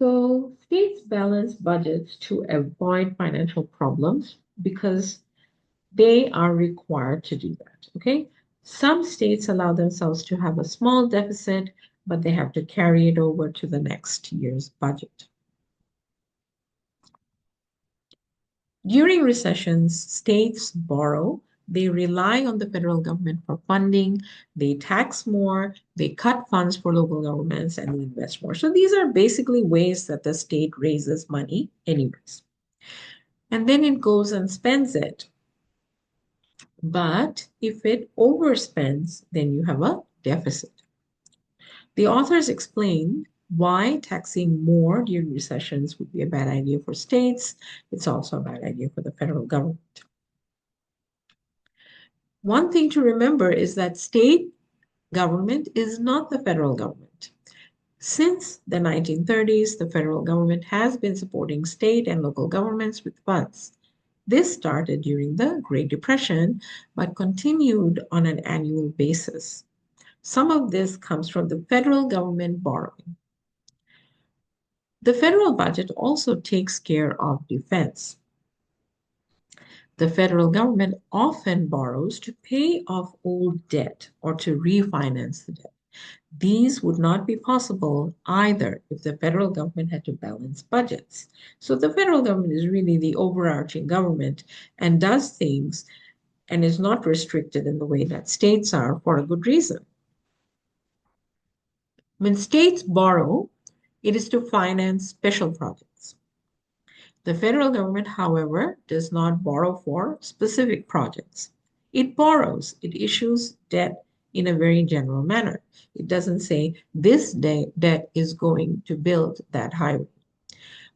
So states balance budgets to avoid financial problems because they are required to do that. Okay. Some states allow themselves to have a small deficit, but they have to carry it over to the next year's budget. During recessions, states borrow, they rely on the federal government for funding, they tax more, they cut funds for local governments, and they invest more. So these are basically ways that the state raises money, anyways. And then it goes and spends it. But if it overspends, then you have a deficit. The authors explain why taxing more during recessions would be a bad idea for states. It's also a bad idea for the federal government. One thing to remember is that state government is not the federal government. Since the 1930s, the federal government has been supporting state and local governments with funds. This started during the Great Depression, but continued on an annual basis. Some of this comes from the federal government borrowing. The federal budget also takes care of defense. The federal government often borrows to pay off old debt or to refinance the debt. These would not be possible either if the federal government had to balance budgets. So the federal government is really the overarching government and does things and is not restricted in the way that states are for a good reason. When states borrow, it is to finance special projects. The federal government, however, does not borrow for specific projects. It borrows, it issues debt in a very general manner. It doesn't say this debt is going to build that highway.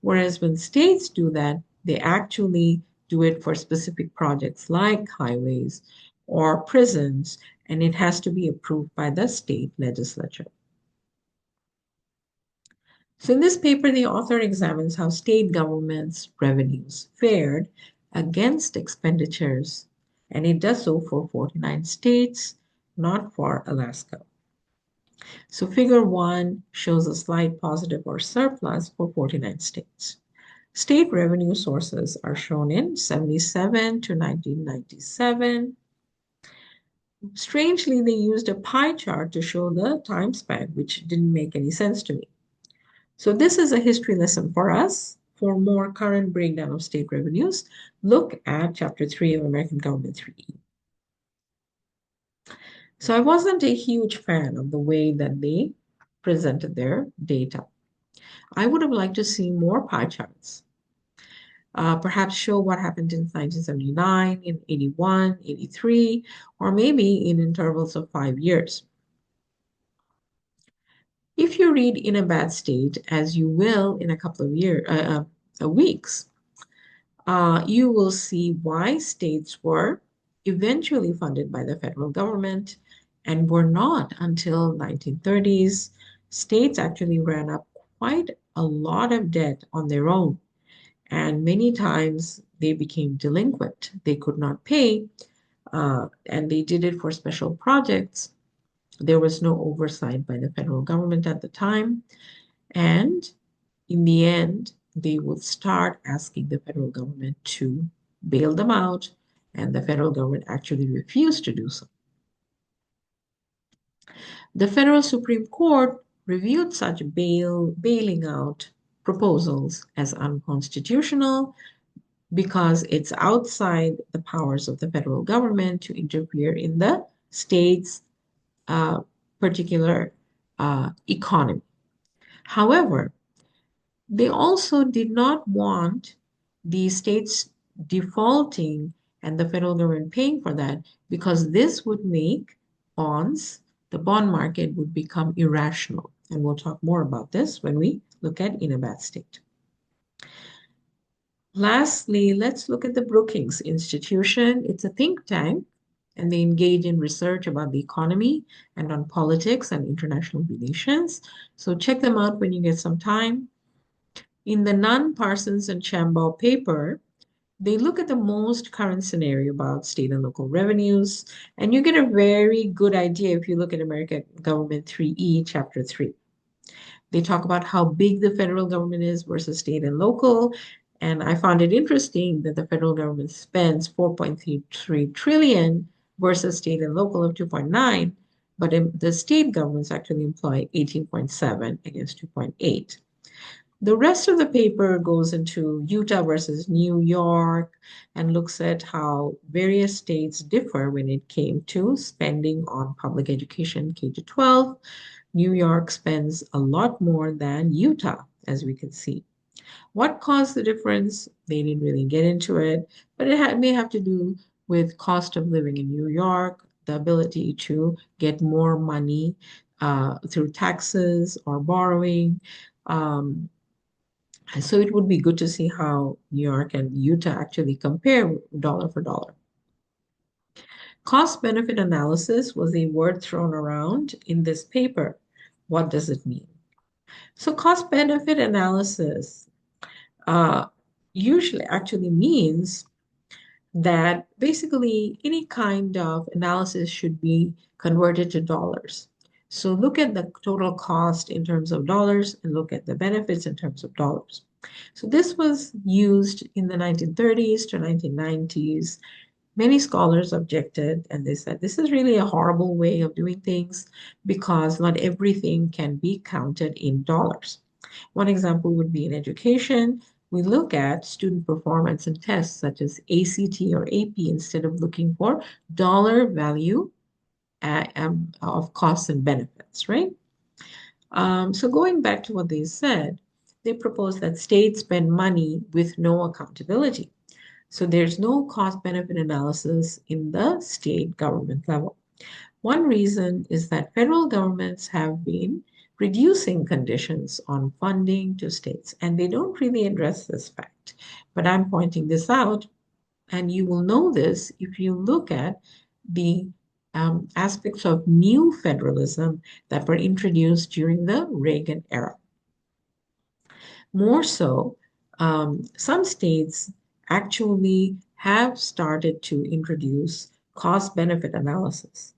Whereas when states do that, they actually do it for specific projects like highways or prisons, and it has to be approved by the state legislature. So in this paper, the author examines how state governments' revenues fared against expenditures, and it does so for 49 states, not for Alaska. So figure 1 shows a slight positive or surplus for 49 states. State revenue sources are shown in 77 to 1997. Strangely, they used a pie chart to show the time span, which didn't make any sense to me. So this is a history lesson for us. For more current breakdown of state revenues, look at Chapter 3 of American Government 3E. So I wasn't a huge fan of the way that they presented their data. I would have liked to see more pie charts. Perhaps show what happened in 1979, in 81, 83, or maybe in intervals of 5 years. If you read In a Bad State, as you will in a couple of weeks, you will see why states were eventually funded by the federal government and were not until 1930s. States actually ran up quite a lot of debt on their own, and many times they became delinquent. They could not pay, and they did it for special projects. There was no oversight by the federal government at the time, and in the end, they would start asking the federal government to bail them out, and the federal government actually refused to do so. The federal Supreme Court reviewed such bailing out proposals as unconstitutional because it's outside the powers of the federal government to interfere in the state's particular economy. However, they also did not want the states defaulting and the federal government paying for that because this would make bonds, the bond market would become irrational. And we'll talk more about this when we look at In a Bad State. Lastly, let's look at the Brookings Institution. It's a think tank, and they engage in research about the economy and on politics and international relations. So check them out when you get some time. In the Nunn, Parsons, and Shambaugh paper, they look at the most current scenario about state and local revenues, and you get a very good idea if you look at American Government 3E, Chapter 3. They talk about how big the federal government is versus state and local. And I found it interesting that the federal government spends 4.33 trillion versus state and local of 2.9, but the state governments actually employ 18.7 against 2.8. The rest of the paper goes into Utah versus New York and looks at how various states differ when it came to spending on public education K to 12. New York spends a lot more than Utah, as we can see. What caused the difference? They didn't really get into it, but it may have to do with cost of living in New York, the ability to get more money through taxes or borrowing. Um, so it would be good to see how New York and Utah actually compare dollar for dollar. Cost benefit analysis was a word thrown around in this paper. What does it mean? So cost benefit analysis uh, usually actually means that basically any kind of analysis should be converted to dollars. So look at the total cost in terms of dollars and look at the benefits in terms of dollars. So this was used in the 1930s to 1990s. Many scholars objected and they said this is really a horrible way of doing things because not everything can be counted in dollars. One example would be in education. We look at student performance and tests such as ACT or AP instead of looking for dollar value of costs and benefits, right? So going back to what they said, they proposed that states spend money with no accountability. So there's no cost benefit analysis in the state government level. One reason is that federal governments have been reducing conditions on funding to states, and they don't really address this fact. But I'm pointing this out, and you will know this if you look at the aspects of new federalism that were introduced during the Reagan era. More so, some states actually have started to introduce cost benefit analysis.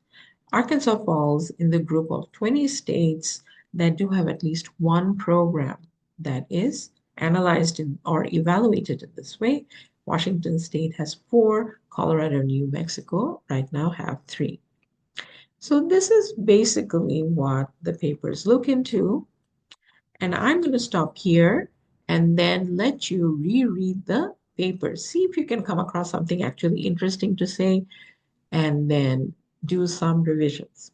Arkansas falls in the group of 20 states that do have at least one program that is analyzed or evaluated in this way. Washington State has four, Colorado and New Mexico right now have three. So this is basically what the papers look into. And I'm going to stop here and then let you reread the papers. See if you can come across something actually interesting to say and then do some revisions.